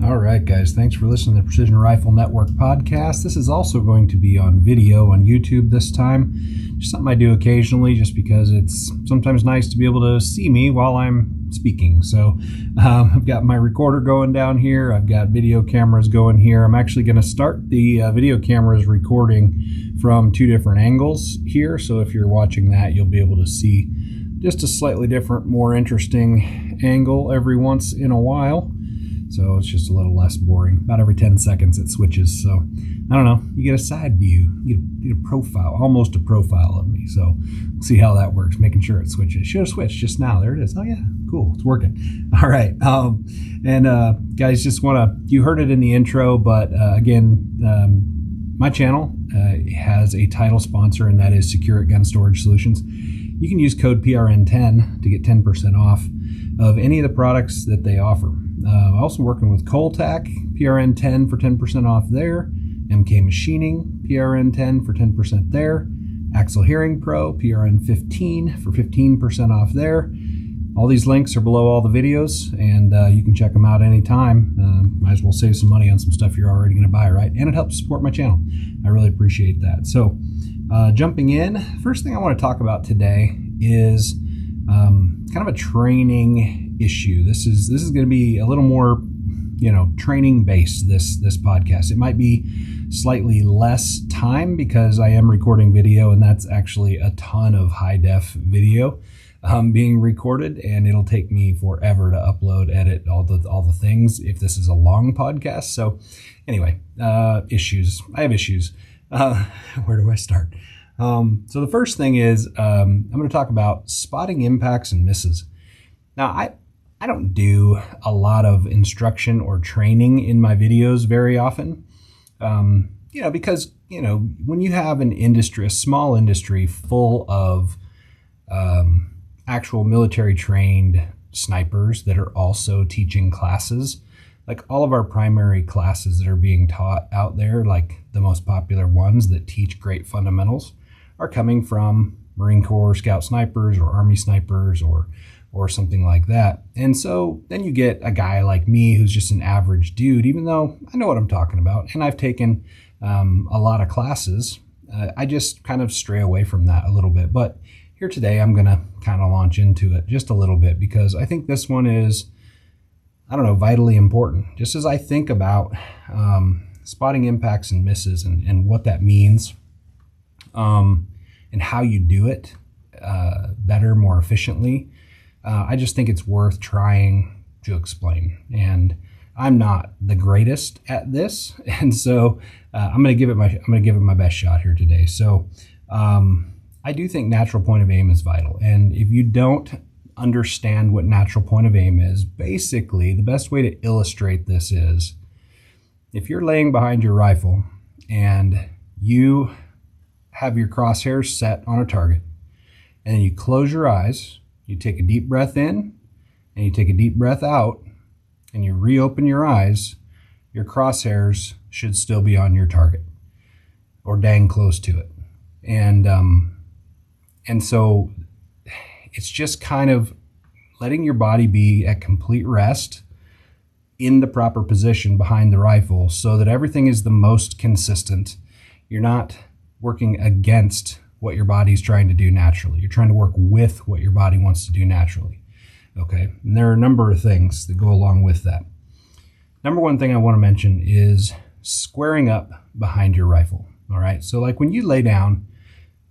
All right, guys, thanks for listening to the Precision Rifle Network podcast. This is also going to be on video on YouTube this time. Just something I do occasionally just because it's sometimes nice to be able to see me while I'm speaking. So I've got my recorder going down here. I've got video cameras going here. I'm actually going to start the video cameras recording from two different angles here. So if you're watching that, you'll be able to see just a slightly different, more interesting angle every once in a while. So it's just a little less boring. About every 10 seconds it switches. So I don't know, you get a side view, you get a profile, almost a profile of me. So we'll see how that works, making sure it switches. Should have switched just now. There it is. Oh yeah, cool, it's working. All right. Guys, just you heard it in the intro, but my channel has a title sponsor, and that is Secure Gun Storage Solutions. You can use code PRN10 to get 10% off of any of the products that they offer. Also working with cole-tac, PRN10 for 10% off there. MK Machining, PRN10 for 10% there. Axle Hearing Pro, PRN15 for 15% off there. All these links are below all the videos, and you can check them out anytime. Might as well save some money on some stuff you're already going to buy, right? And it helps support my channel. I really appreciate that. So jumping in, first thing I want to talk about today is kind of a training issue. This is going to be a little more, training based, this podcast. It might be slightly less time because I am recording video, and that's actually a ton of high def video being recorded, and it'll take me forever to upload, edit all the things if this is a long podcast. So anyway, issues. I have issues. Where do I start? So the first thing is I'm going to talk about spotting impacts and misses. Now, I don't do a lot of instruction or training in my videos very often, because, when you have an industry, a small industry full of actual military trained snipers that are also teaching classes, like all of our primary classes that are being taught out there, like the most popular ones that teach great fundamentals, are coming from Marine Corps Scout snipers or Army snipers or something like that. And so then you get a guy like me who's just an average dude, even though I know what I'm talking about and I've taken a lot of classes. I just kind of stray away from that a little bit. But here today, I'm going to kind of launch into it just a little bit because I think this one is, vitally important. Just as I think about spotting impacts and misses and what that means, and how you do it better, more efficiently. I just think it's worth trying to explain. And I'm not the greatest at this, and so I'm going to give it my best shot here today. So I do think natural point of aim is vital. And if you don't understand what natural point of aim is, basically the best way to illustrate this is if you're laying behind your rifle and you have your crosshairs set on a target, and then you close your eyes, you take a deep breath in, and you take a deep breath out, and you reopen your eyes, your crosshairs should still be on your target, or dang close to it. And so it's just kind of letting your body be at complete rest in the proper position behind the rifle so that everything is the most consistent. You're not working against what your body's trying to do naturally. You're trying to work with what your body wants to do naturally. Okay, and there are a number of things that go along with that. Number one thing I want to mention is squaring up behind your rifle. All right, so like when you lay down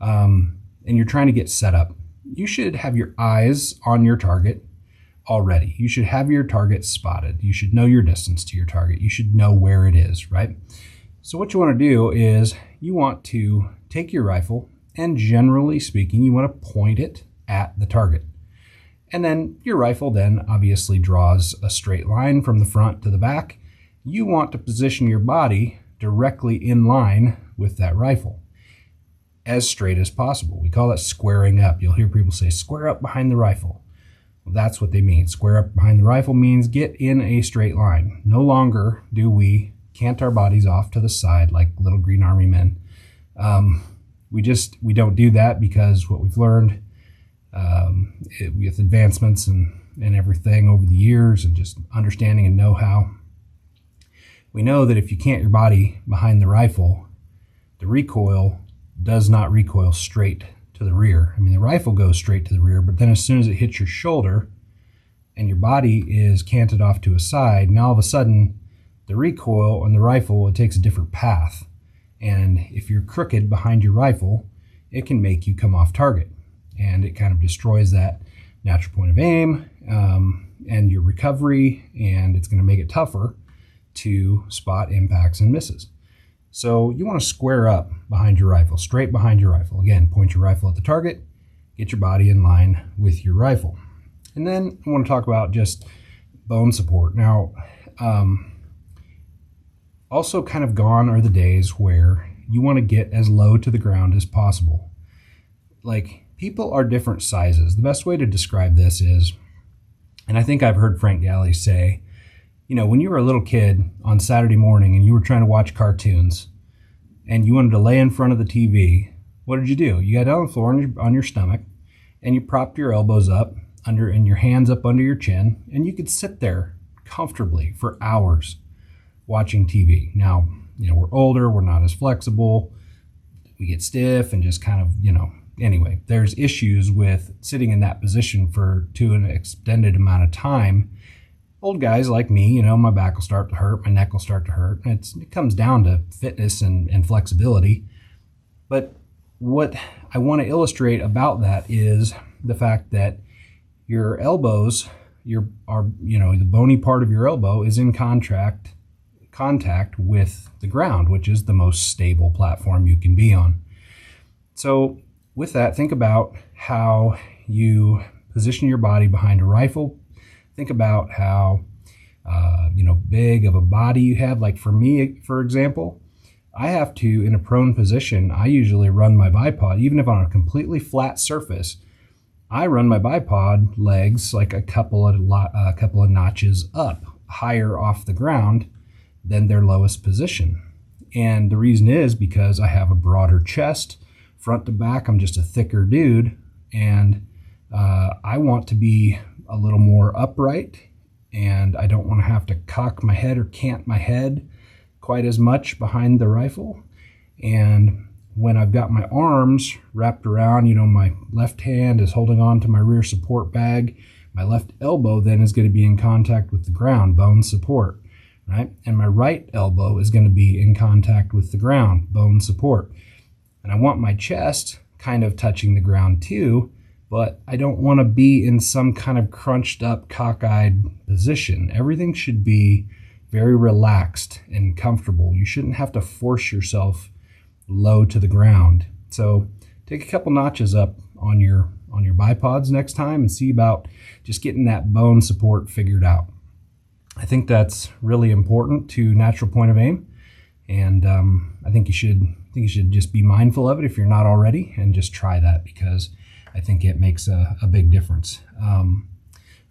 and you're trying to get set up, you should have your eyes on your target already. You should have your target spotted. You should know your distance to your target. You should know where it is, right? So what you want to do is you want to take your rifle, and generally speaking, you want to point it at the target. And then your rifle then obviously draws a straight line from the front to the back. You want to position your body directly in line with that rifle, as straight as possible. We call it squaring up. You'll hear people say, square up behind the rifle. Well, that's what they mean. Square up behind the rifle means get in a straight line. No longer do we cant our bodies off to the side like little green army men. We don't do that because what we've learned with advancements and everything over the years and just understanding and know-how we know that if you cant your body behind the rifle, the recoil does not recoil straight to the rear. I mean, the rifle goes straight to the rear, but then as soon as it hits your shoulder and your body is canted off to a side, now all of a sudden the recoil on the rifle, it takes a different path. And if you're crooked behind your rifle, it can make you come off target. And it kind of destroys that natural point of aim and your recovery, and it's going to make it tougher to spot impacts and misses. So you want to square up behind your rifle, straight behind your rifle. Again, point your rifle at the target, get your body in line with your rifle. And then I want to talk about just bone support. Now, also kind of gone are the days where you want to get as low to the ground as possible. Like, people are different sizes. The best way to describe this is, and I think I've heard Frank Galley say, you know, when you were a little kid on Saturday morning and you were trying to watch cartoons and you wanted to lay in front of the TV, what did you do? You got down on the floor on your stomach and you propped your elbows up and your hands up under your chin, and you could sit there comfortably for hours watching TV. Now, you know, we're older, we're not as flexible, we get stiff and just kind of, you know, anyway, there's issues with sitting in that position to an extended amount of time. Old guys like me, you know, my back will start to hurt, my neck will start to hurt. It comes down to fitness and flexibility. But what I want to illustrate about that is the fact that your elbows, the bony part of your elbow is in contact with the ground, which is the most stable platform you can be on. So with that, think about how you position your body behind a rifle. Think about how big of a body you have. Like for me, for example, I have to, in a prone position, I usually run my bipod, even if on a completely flat surface, I run my bipod legs like a couple of notches up, higher off the ground than their lowest position. And the reason is because I have a broader chest, front to back. I'm just a thicker dude, and I want to be a little more upright, and I don't want to have to cock my head or cant my head quite as much behind the rifle. And when I've got my arms wrapped around, my left hand is holding on to my rear support bag, my left elbow then is going to be in contact with the ground, bone support, right? And my right elbow is going to be in contact with the ground, bone support. And I want my chest kind of touching the ground too, but I don't want to be in some kind of crunched up, cockeyed position. Everything should be very relaxed and comfortable. You shouldn't have to force yourself low to the ground. So take a couple notches up on your bipods next time and see about just getting that bone support figured out. I think that's really important to natural point of aim, and I think you should just be mindful of it if you're not already, and just try that, because I think it makes a big difference.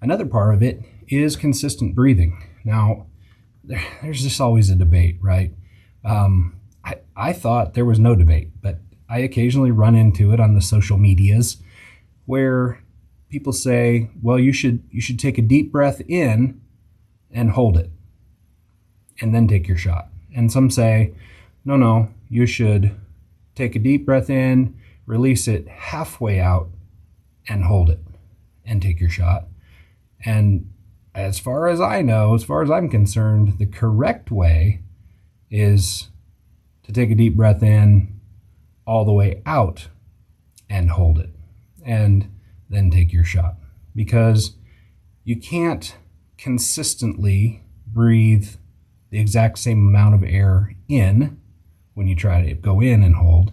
Another part of it is consistent breathing. Now, there's just always a debate, right? I thought there was no debate, but I occasionally run into it on the social medias where people say, well, you should take a deep breath in and hold it and then take your shot. And some say, no, you should take a deep breath in, release it halfway out and hold it and take your shot. And as far as I know, as far as I'm concerned, the correct way is to take a deep breath in all the way out and hold it and then take your shot, because you can't consistently breathe the exact same amount of air in when you try to go in and hold.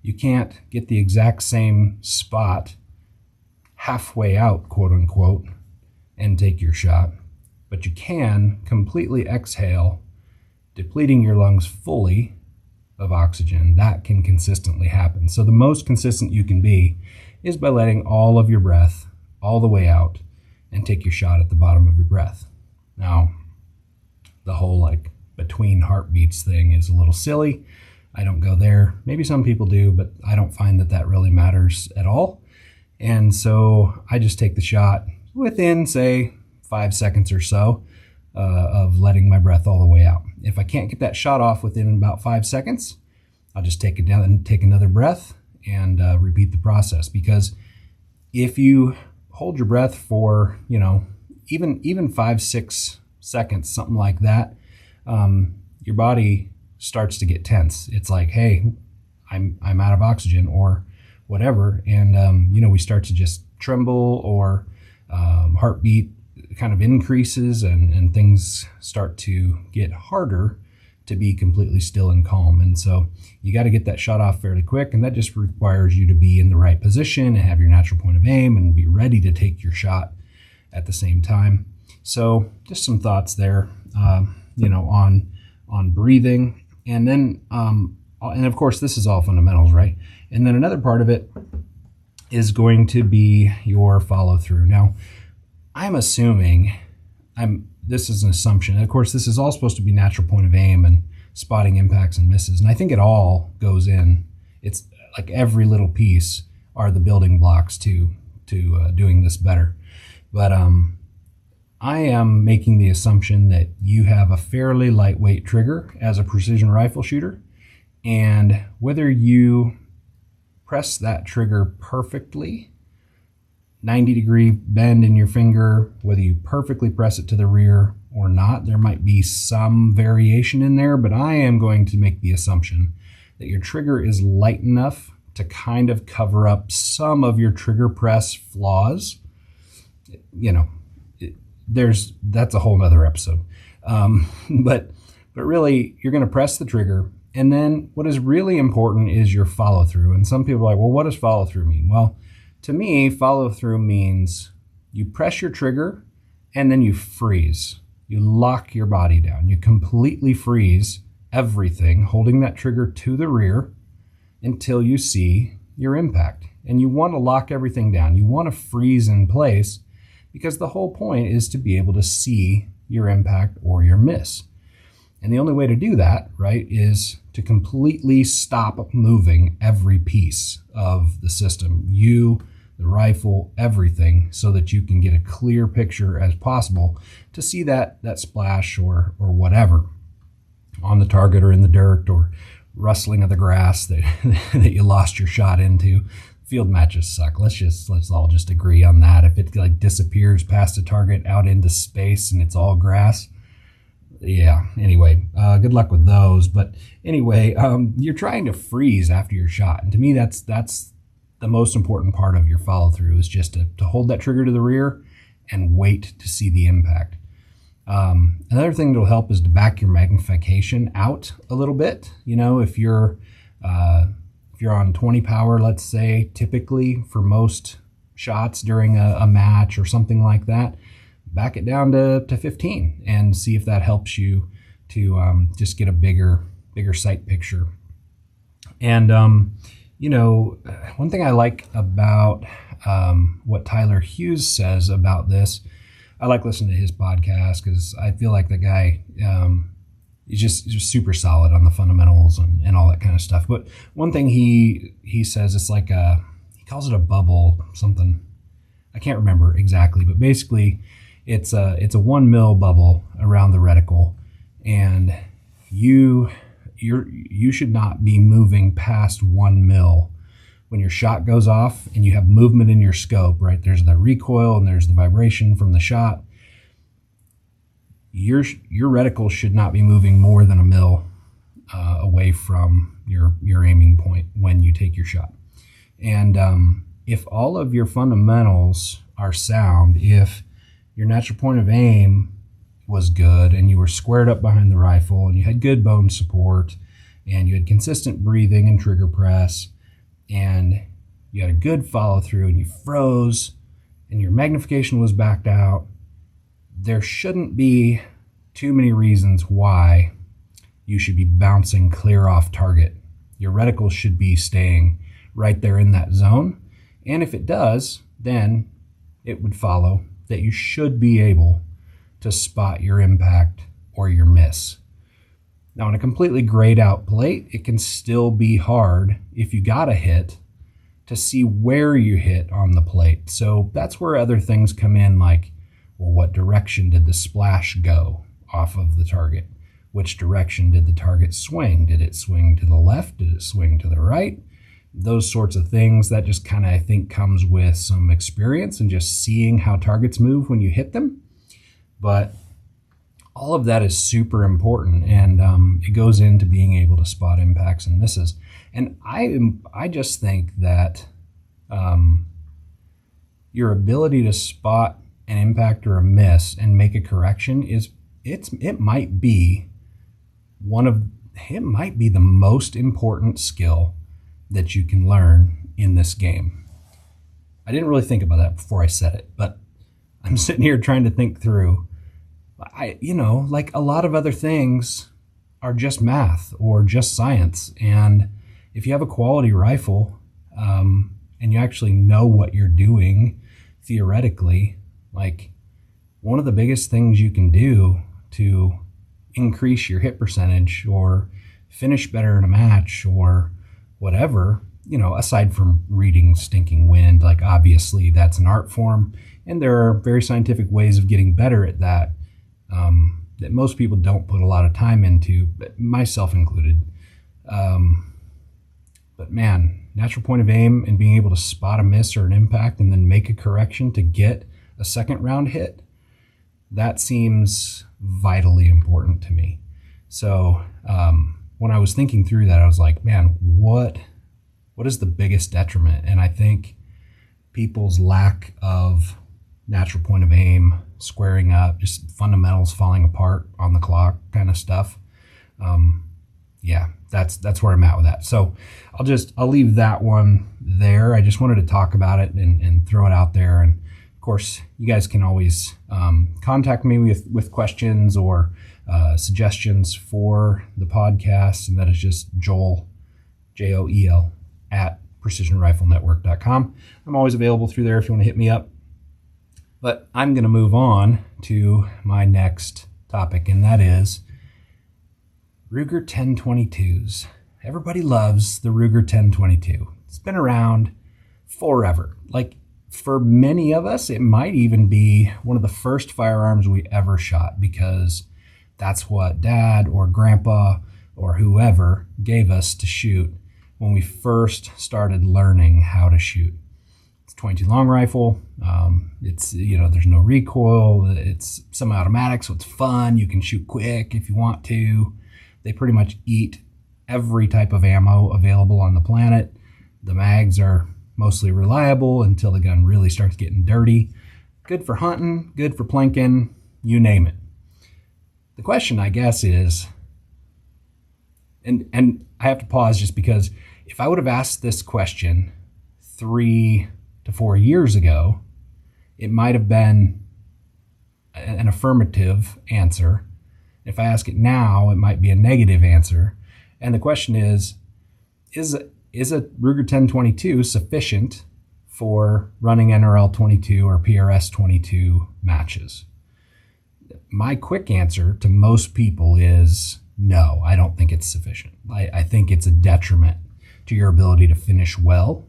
You can't get the exact same spot halfway out, quote unquote, and take your shot, but you can completely exhale, depleting your lungs fully of oxygen. That can consistently happen. So the most consistent you can be is by letting all of your breath all the way out and take your shot at the bottom of your breath. Now, the whole between heartbeats thing is a little silly. I don't go there. Maybe some people do, but I don't find that really matters at all. And so I just take the shot within, say, 5 seconds or so of letting my breath all the way out. If I can't get that shot off within about 5 seconds, I'll just take it down and take another breath and repeat the process. Because if you hold your breath for, even 5-6 seconds, something like that, your body starts to get tense. It's like, hey, I'm out of oxygen or whatever, and we start to just tremble, or heartbeat kind of increases, and things start to get harder to be completely still and calm. And so you got to get that shot off fairly quick, and that just requires you to be in the right position and have your natural point of aim and be ready to take your shot at the same time. So just some thoughts there, on breathing. And then, and of course, this is all fundamentals, right? And then another part of it is going to be your follow through. Now, I'm assuming, this is an assumption. Of course, this is all supposed to be natural point of aim and spotting impacts and misses. And I think it all goes in. It's like every little piece are the building blocks to doing this better. But I am making the assumption that you have a fairly lightweight trigger as a precision rifle shooter, and whether you press that trigger perfectly, 90-degree bend in your finger, whether you perfectly press it to the rear or not, there might be some variation in there, but I am going to make the assumption that your trigger is light enough to kind of cover up some of your trigger press flaws. That's a whole nother episode. But really, you're going to press the trigger, and then what is really important is your follow through. And some people are like, well, what does follow through mean? Well, to me, follow through means you press your trigger and then you freeze. You lock your body down. You completely freeze everything, holding that trigger to the rear until you see your impact. And you want to lock everything down. You want to freeze in place, because the whole point is to be able to see your impact or your miss. And the only way to do that, right, is to completely stop moving every piece of the system. You, the rifle, everything, so that you can get a clear picture as possible to see that splash or whatever on the target or in the dirt or rustling of the grass that, that you lost your shot into. Field matches suck. Let's all just agree on that. If it like disappears past a target out into space and it's all grass, yeah. Anyway, good luck with those. But anyway, you're trying to freeze after your shot, and to me, that's the most important part of your follow through, is just to hold that trigger to the rear and wait to see the impact. Another thing that'll help is to back your magnification out a little bit. If you're on 20 power, let's say, typically for most shots during a match or something like that, back it down to 15 and see if that helps you to just get a bigger sight picture. And, one thing I like about what Tyler Hughes says about this, I like listening to his podcast because I feel like the guy, he's just super solid on the fundamentals and all that kind of stuff. But one thing he says, it's like he calls it a bubble, something, I can't remember exactly, but basically it's a 1 mil bubble around the reticle, and you should not be moving past 1 mil when your shot goes off and you have movement in your scope, right? There's the recoil and there's the vibration from the shot. Your reticle should not be moving more than 1 mil away from your aiming point when you take your shot. And if all of your fundamentals are sound, if your natural point of aim was good and you were squared up behind the rifle and you had good bone support and you had consistent breathing and trigger press and you had a good follow through and you froze and your magnification was backed out, there shouldn't be too many reasons why you should be bouncing clear off target. Your reticle should be staying right there in that zone. And if it does, then it would follow that you should be able to spot your impact or your miss. Now, on a completely grayed out plate, it can still be hard if you got a hit to see where you hit on the plate. So that's where other things come in, like, well, what direction did the splash go? off of the target. Which direction did the target swing? Did it swing to the left? Did it swing to the right? Those sorts of things that just kind of, I think, comes with some experience and just seeing how targets move when you hit them. But all of that is super important, and it goes into being able to spot impacts and misses. And I just think that your ability to spot an impact or a miss and make a correction it might be the most important skill that you can learn in this game. I didn't really think about that before I said it, but I'm sitting here trying to think through. Like a lot of other things are just math or just science. And if you have a quality rifle and you actually know what you're doing theoretically, like one of the biggest things you can do to increase your hit percentage or finish better in a match or whatever, aside from reading stinking wind, like obviously that's an art form and there are very scientific ways of getting better at that. That most people don't put a lot of time into, myself included. But man, natural point of aim and being able to spot a miss or an impact and then make a correction to get a second round hit, that seems vitally important to me. So when I was thinking through that, I was like, man, what is the biggest detriment? And I think people's lack of natural point of aim, squaring up, just fundamentals falling apart on the clock kind of stuff. That's where I'm at with that. So I'll leave that one there. I just wanted to talk about it and throw it out there. And of course, you guys can always contact me with questions or suggestions for the podcast. And that is just Joel, Joel, at precisionriflenetwork.com. I'm always available through there if you want to hit me up. But I'm going to move on to my next topic, and that is Ruger 1022s. Everybody loves the Ruger 1022. It's been around forever. Like for many of us, it might even be one of the first firearms we ever shot because that's what Dad or Grandpa or whoever gave us to shoot when we first started learning how to shoot. It's 22 long rifle. It's, there's no recoil. It's semi-automatic, so it's fun. You can shoot quick if you want to. They pretty much eat every type of ammo available on the planet. The mags are mostly reliable until the gun really starts getting dirty. Good for hunting, good for plinking, you name it. The question, I guess, is, and I have to pause just because if I would have asked this question 3 to 4 years ago, it might have been an affirmative answer. If I ask it now, it might be a negative answer. And the question is a Ruger 1022 sufficient for running NRL 22 or PRS 22 matches? My quick answer to most people is no, I don't think it's sufficient. I think it's a detriment to your ability to finish well.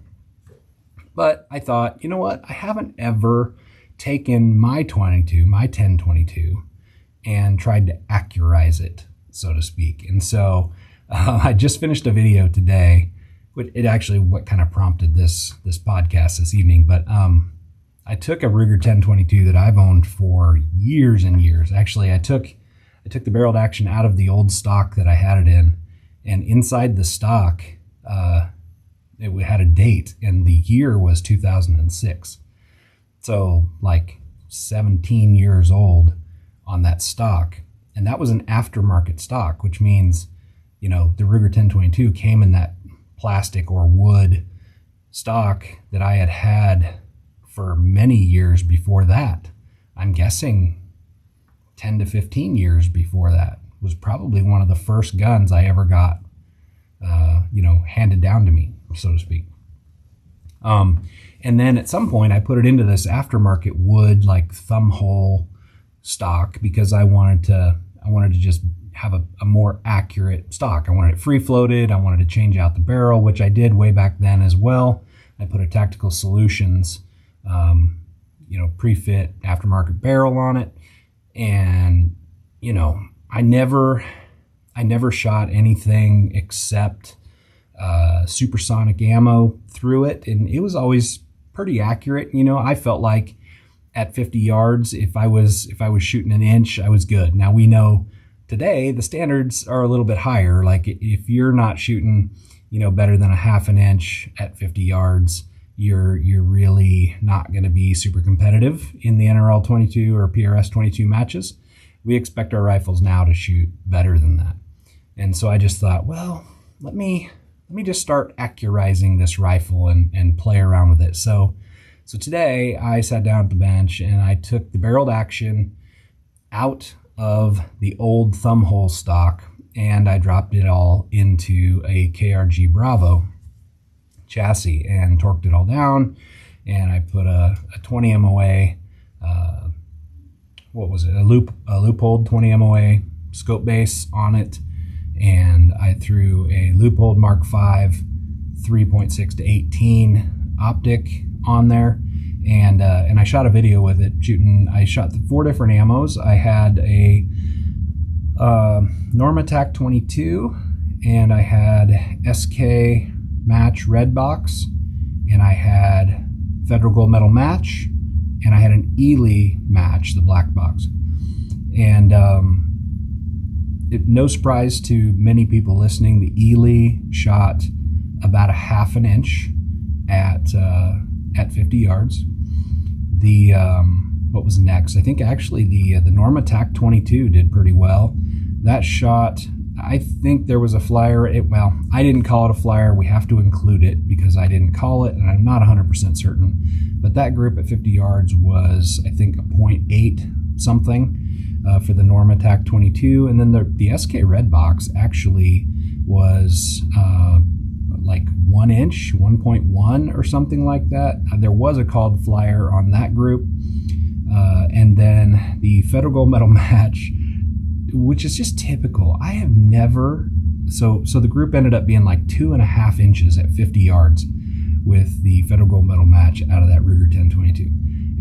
But I thought, you know what? I haven't ever taken my 1022, and tried to accurize it, so to speak. And so I just finished a video today, which it actually what kind of prompted this podcast this evening. But I took a Ruger 1022 that I've owned for years and years. Actually, I took the barreled action out of the old stock that I had it in, and inside the stock, it had a date, and the year was 2006. So like 17 years old on that stock. And that was an aftermarket stock, which means, the Ruger 1022 came in that plastic or wood stock that I had for many years before that. I'm guessing 10 to 15 years before that was probably one of the first guns I ever got, handed down to me, so to speak. And then at some point I put it into this aftermarket wood, like thumb hole stock, because I wanted to just have a more accurate stock. I wanted it free floated. I wanted to change out the barrel, which I did way back then as well. I put a Tactical Solutions, pre-fit aftermarket barrel on it. And, I never shot anything except supersonic ammo through it, and it was always pretty accurate. I felt like at 50 yards, if I was shooting an inch, I was good. Now we know today the standards are a little bit higher. Like if you're not shooting, better than a half an inch at 50 yards, you're really not going to be super competitive in the NRL 22 or PRS 22 matches. We expect our rifles now to shoot better than that. And so I just thought, well, let me just start accurizing this rifle and play around with it. So today I sat down at the bench and I took the barreled action out of the old thumb hole stock and I dropped it all into a KRG Bravo chassis and torqued it all down. And I put a 20 MOA, a Leupold 20 MOA scope base on it. And I threw a Leupold Mark V 3.6 to 18 optic on there, and I shot a video with it shooting. I shot 4 different ammos. I had a Norma-Tac 22, and I had SK Match Red Box, and I had Federal Gold Medal Match, and I had an Ely Match, the black box, and no surprise to many people listening, the Ely shot about a half an inch at 50 yards. The what was next? I think actually the Norma-Tac 22 did pretty well. That shot, I think there was a flyer. I didn't call it a flyer. We have to include it because I didn't call it, and I'm not 100% certain. But that group at 50 yards was, I think, a 0.8 something. For the Norma-Tac 22, and then the SK Red Box actually was like 1 inch, 1.1 or something like that. There was a called flyer on that group, and then the Federal Gold Medal Match, which is just typical. I have never so the group ended up being like 2.5 inches at 50 yards with the Federal Gold Medal Match out of that Ruger 1022,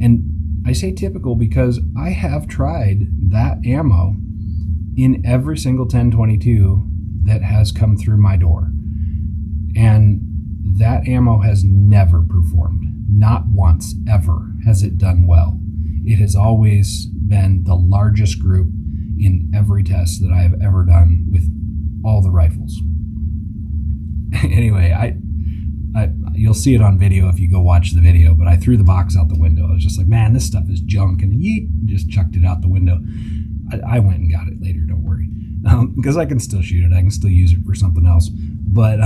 and I say typical because I have tried that ammo in every single 1022 that has come through my door. And that ammo has never performed. Not once, ever, has it done well. It has always been the largest group in every test that I have ever done with all the rifles. Anyway, you'll see it on video if you go watch the video, but I threw the box out the window. I was just like, man, this stuff is junk, and just chucked it out the window. I went and got it later, don't worry, because I can still shoot it. I can still use it for something else, but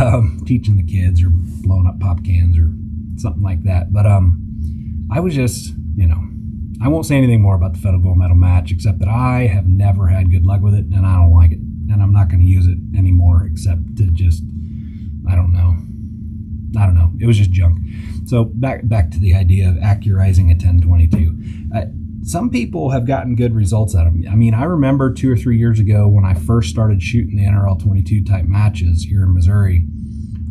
teaching the kids or blowing up pop cans or something like that. But I was just, I won't say anything more about the Federal Gold Medal Match except that I have never had good luck with it, and I don't like it, and I'm not going to use it anymore except to just, I don't know. It was just junk. So back to the idea of accurizing a 1022. Some people have gotten good results out of them. I mean, I remember 2 or 3 years ago when I first started shooting the NRL 22 type matches here in Missouri,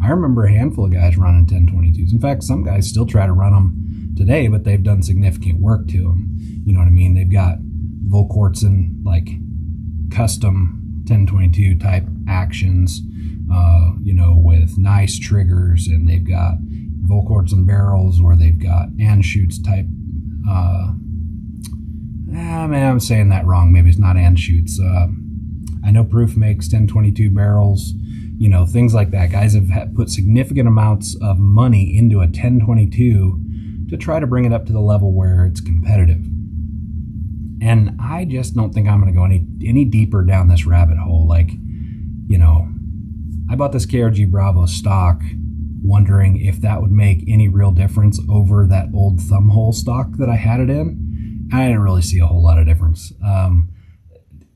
I remember a handful of guys running 1022s. In fact, some guys still try to run them today, but they've done significant work to them. You know what I mean? They've got Volquartsen, like custom 1022 type actions, with nice triggers, and they've got Volquartsen barrels, or they've got Anschutz type. I'm saying that wrong. Maybe it's not Anschutz. I know Proof makes 1022 barrels, things like that. Guys have put significant amounts of money into a 1022 to try to bring it up to the level where it's competitive. And I just don't think I'm going to go any deeper down this rabbit hole. Like, I bought this KRG Bravo stock wondering if that would make any real difference over that old thumb hole stock that I had it in. I didn't really see a whole lot of difference.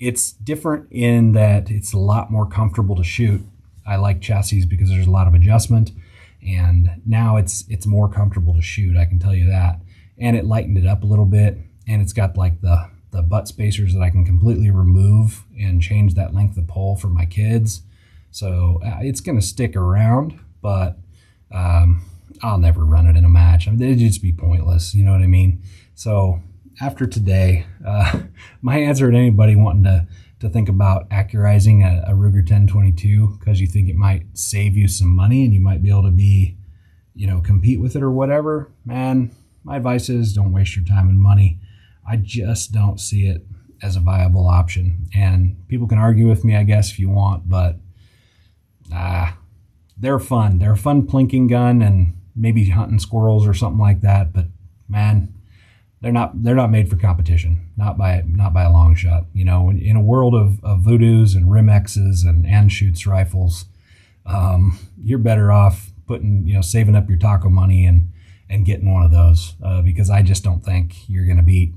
It's different in that it's a lot more comfortable to shoot. I like chassis because there's a lot of adjustment, and now it's more comfortable to shoot, I can tell you that. And it lightened it up a little bit, and it's got like the butt spacers that I can completely remove and change that length of pole for my kids. So it's going to stick around, but I'll never run it in a match. It'd just be pointless, you know what I mean? So after today, my answer to anybody wanting to think about accurizing a Ruger 1022 because you think it might save you some money and you might be able to compete with it or whatever, man, my advice is don't waste your time and money. I just don't see it as a viable option. And people can argue with me, I guess, if you want, but they're fun. They're a fun plinking gun and maybe hunting squirrels or something like that. But man, they're not made for competition. Not by a long shot. In a world of Voodoos and Rimexes and Anschutz rifles, you're better off saving up your taco money and getting one of those because I just don't think you're going to beat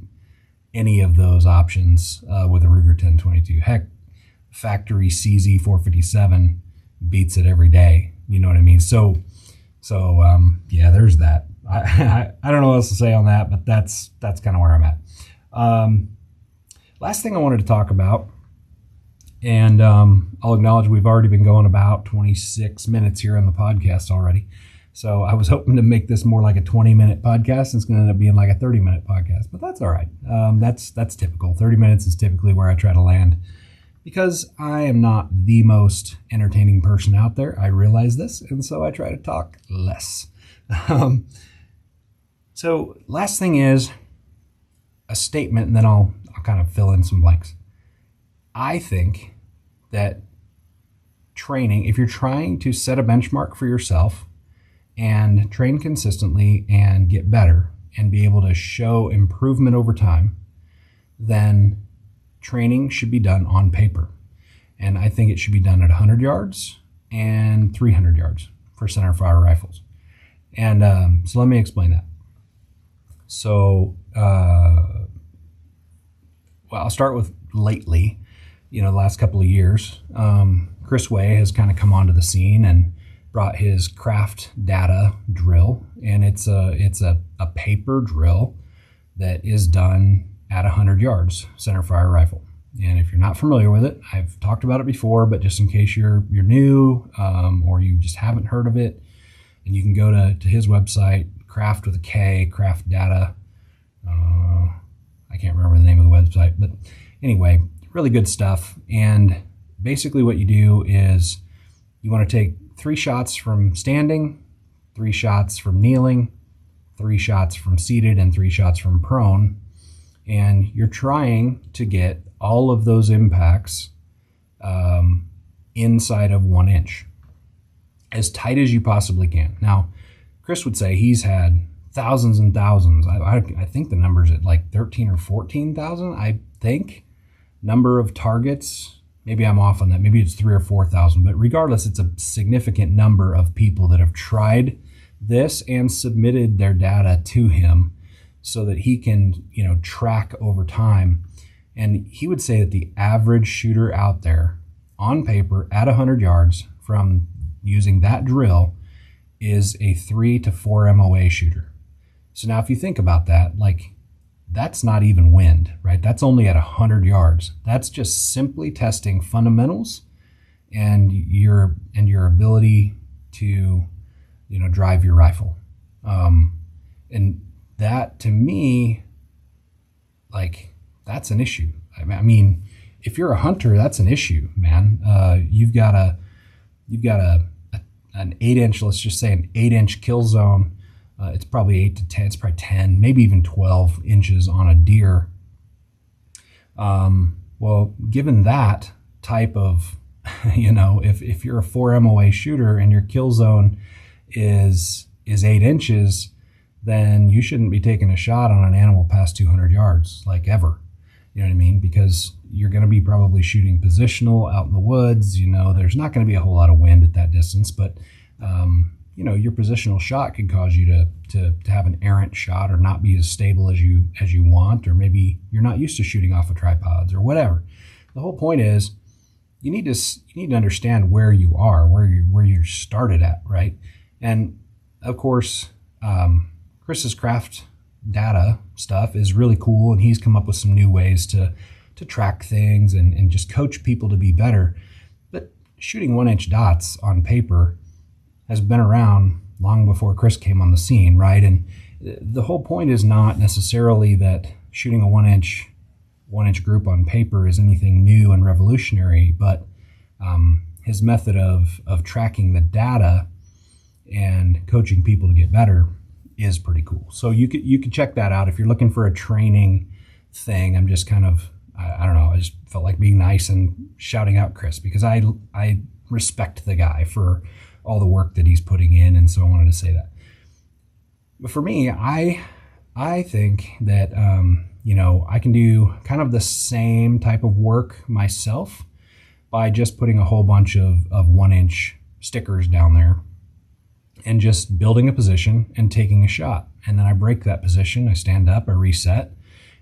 any of those options with a Ruger 1022. Heck, factory CZ 457 beats it every day. You know what I mean? So yeah, there's that. I don't know what else to say on that, but that's kind of where I'm at. Last thing I wanted to talk about, and I'll acknowledge we've already been going about 26 minutes here on the podcast already. So I was hoping to make this more like a 20-minute podcast. It's going to end up being like a 30-minute podcast, but that's all right. That's typical. 30 minutes is typically where I try to land because I am not the most entertaining person out there. I realize this, and so I try to talk less. So last thing is a statement, and then I'll kind of fill in some blanks. I think that training, if you're trying to set a benchmark for yourself and train consistently and get better and be able to show improvement over time, then training should be done on paper. And I think it should be done at 100 yards and 300 yards for centerfire rifles. And so let me explain that. So, I'll start with lately, the last couple of years. Chris Way has kind of come onto the scene and brought his craft data drill, and it's a paper drill that is done at 100 yards centerfire rifle. And if you're not familiar with it, I've talked about it before, but just in case you're new or you just haven't heard of it, and you can go to his website, Craft with a K, Craft Data. I can't remember the name of the website, but anyway, really good stuff. And basically what you do is you want to take 3 shots from standing, 3 shots from kneeling, 3 shots from seated, and 3 shots from prone. And you're trying to get all of those impacts inside of 1 inch, as tight as you possibly can. Now, Chris would say he's had thousands and thousands. I think the number's at like 13 or 14,000, I think, number of targets. Maybe I'm off on that. Maybe it's 3,000 or 4,000. But regardless, it's a significant number of people that have tried this and submitted their data to him so that he can, track over time. And he would say that the average shooter out there on paper at 100 yards from using that drill is a 3 to 4 MOA shooter. So now if you think about that, that's not even wind, right? That's only at 100 yards. That's just simply testing fundamentals and your ability to, drive your rifle. And that, to me, that's an issue. I mean, if you're a hunter, that's an issue, man. You've got an 8-inch, let's just say an 8-inch kill zone. It's probably 8 to 10, it's probably 10, maybe even 12 inches on a deer. Well, given that type of, if you're a 4 MOA shooter and your kill zone is 8 inches, then you shouldn't be taking a shot on an animal past 200 yards, ever. You know what I mean? Because you're going to be probably shooting positional out in the woods. There's not going to be a whole lot of wind at that distance, but your positional shot could cause you to have an errant shot or not be as stable as you want, or maybe you're not used to shooting off of tripods or whatever. The whole point is you need to understand where you are, where you started at, right? And of course, Chris's craft data stuff is really cool, and he's come up with some new ways to track things and just coach people to be better. But shooting 1-inch dots on paper has been around long before Chris came on the scene, right? And the whole point is not necessarily that shooting a one inch group on paper is anything new and revolutionary, but his method of tracking the data and coaching people to get better is pretty cool. So you could check that out if you're looking for a training thing. I'm just kind of, I don't know, I just felt like being nice and shouting out Chris, because I respect the guy for all the work that he's putting in, and so I wanted to say that. But for me, I think that I can do kind of the same type of work myself by just putting a whole bunch of 1 inch stickers down there and just building a position and taking a shot. And then I break that position, I stand up, I reset,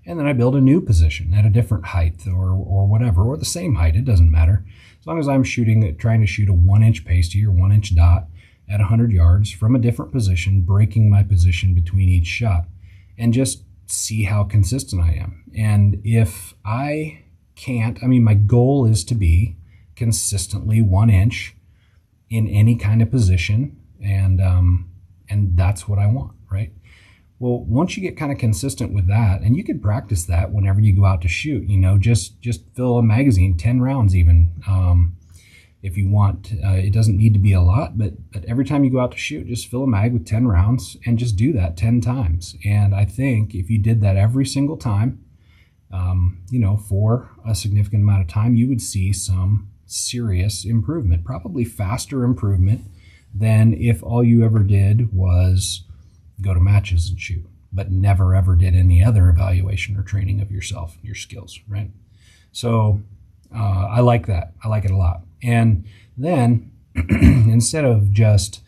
and then I build a new position at a different height or whatever, or the same height, it doesn't matter. As long as I'm trying to shoot a 1 inch pasty or 1 inch dot at 100 yards from a different position, breaking my position between each shot, and just see how consistent I am. And if I can't, my goal is to be consistently 1 inch in any kind of position, and that's what I want, right? Well, once you get kind of consistent with that, and you could practice that whenever you go out to shoot, just fill a magazine, 10 rounds even, if you want. It doesn't need to be a lot, but every time you go out to shoot, just fill a mag with 10 rounds and just do that 10 times. And I think if you did that every single time, for a significant amount of time, you would see some serious improvement, probably faster improvement than if all you ever did was go to matches and shoot, but never ever did any other evaluation or training of yourself and your skills, right? So I like that. I like it a lot. And then instead of just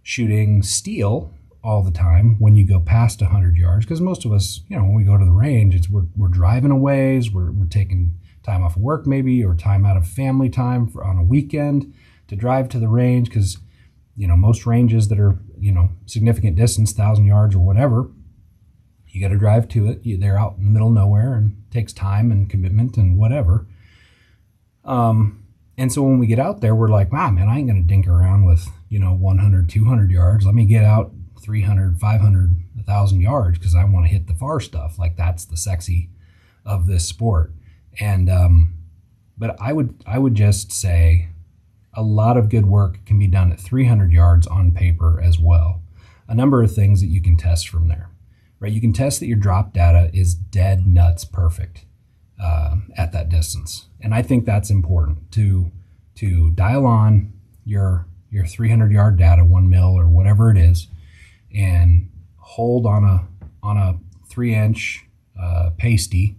shooting steel all the time when you go past 100 yards, because most of us, when we go to the range, we're driving a ways, we're taking time off of work maybe, or time out of family time on a weekend to drive to the range, because most ranges that are significant distance, 1,000 yards or whatever, you got to drive to it. They're out in the middle of nowhere, and it takes time and commitment and whatever. And so when we get out there, we're like, wow, man, I ain't going to dink around with 100, 200 yards. Let me get out 300, 500, 1,000 yards, because I want to hit the far stuff. Like, that's the sexy of this sport. And but I would just say a lot of good work can be done at 300 yards on paper as well. A number of things that you can test from there, right? You can test that your drop data is dead nuts perfect at that distance. And I think that's important to dial on your 300 yard data, 1 mil or whatever it is, and hold on a 3 inch pasty,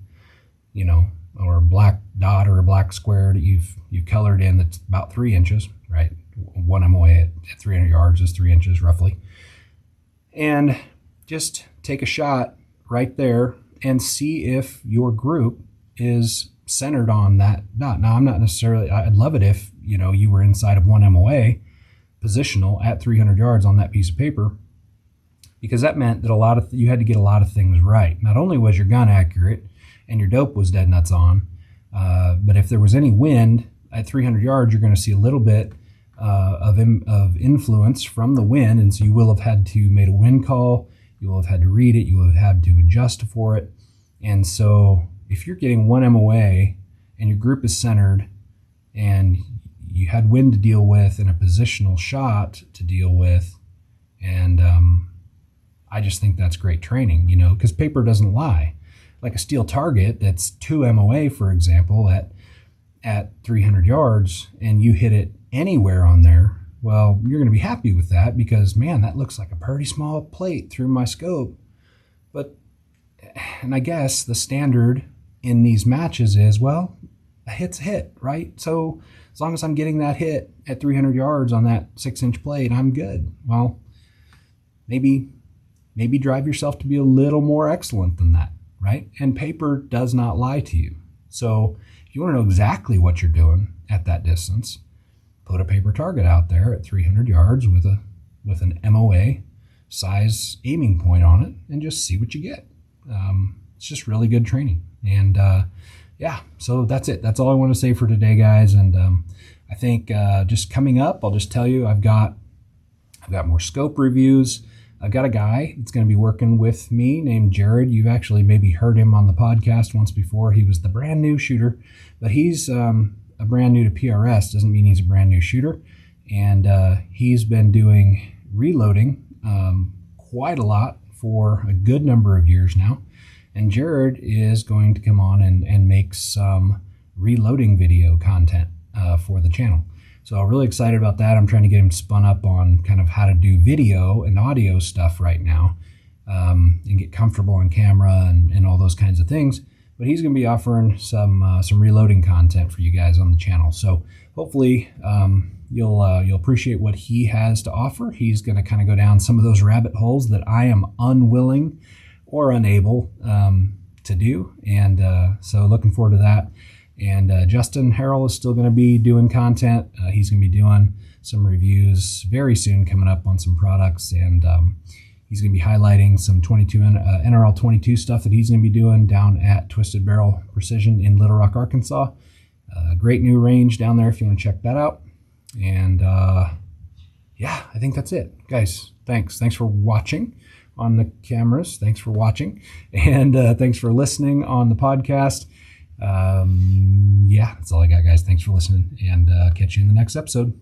or a black dot or a black square that you've colored in that's about 3 inches, right? 1 MOA at 300 yards is 3 inches roughly. And just take a shot right there and see if your group is centered on that dot. Now, I'm not necessarily, I'd love it if, you were inside of 1 MOA positional at 300 yards on that piece of paper, because that meant that you had to get a lot of things right. Not only was your gun accurate and your dope was dead nuts on, but if there was any wind at 300 yards, you're going to see a little bit of influence from the wind, and so you will have had to made a wind call, you will have had to read it, you will have had to adjust for it. And so if you're getting 1 MOA and your group is centered and you had wind to deal with and a positional shot to deal with, and I just think that's great training, because paper doesn't lie. Like a steel target that's 2 MOA, for example, at 300 yards, and you hit it anywhere on there, well, you're going to be happy with that, because, man, that looks like a pretty small plate through my scope. And I guess the standard in these matches is, well, a hit's a hit, right? So as long as I'm getting that hit at 300 yards on that 6 inch plate, I'm good. Well, maybe drive yourself to be a little more excellent than that, right? And paper does not lie to you. So if you want to know exactly what you're doing at that distance, put a paper target out there at 300 yards with an MOA size aiming point on it, and just see what you get. It's just really good training. And so that's it. That's all I want to say for today, guys. And I think just coming up, I'll just tell you, I've got more scope reviews. I've got a guy that's going to be working with me named Jared. You've actually maybe heard him on the podcast once before. He was the brand new shooter, but he's a brand new to PRS. Doesn't mean he's a brand new shooter. And he's been doing reloading quite a lot for a good number of years now. And Jared is going to come on and make some reloading video content for the channel. So I'm really excited about that. I'm trying to get him spun up on kind of how to do video and audio stuff right now, and get comfortable on camera and all those kinds of things. But he's going to be offering some reloading content for you guys on the channel. So hopefully you'll appreciate what he has to offer. He's going to kind of go down some of those rabbit holes that I am unwilling or unable to do. And so looking forward to that. And Justin Harrell is still going to be doing content. He's going to be doing some reviews very soon coming up on some products. And he's going to be highlighting some NRL 22 stuff that he's going to be doing down at Twisted Barrel Precision in Little Rock, Arkansas. Great new range down there if you want to check that out. And yeah, I think that's it. Guys, thanks. Thanks for watching on the cameras. Thanks for watching. And thanks for listening on the podcast. Yeah, that's all I got, guys. Thanks for listening, and catch you in the next episode.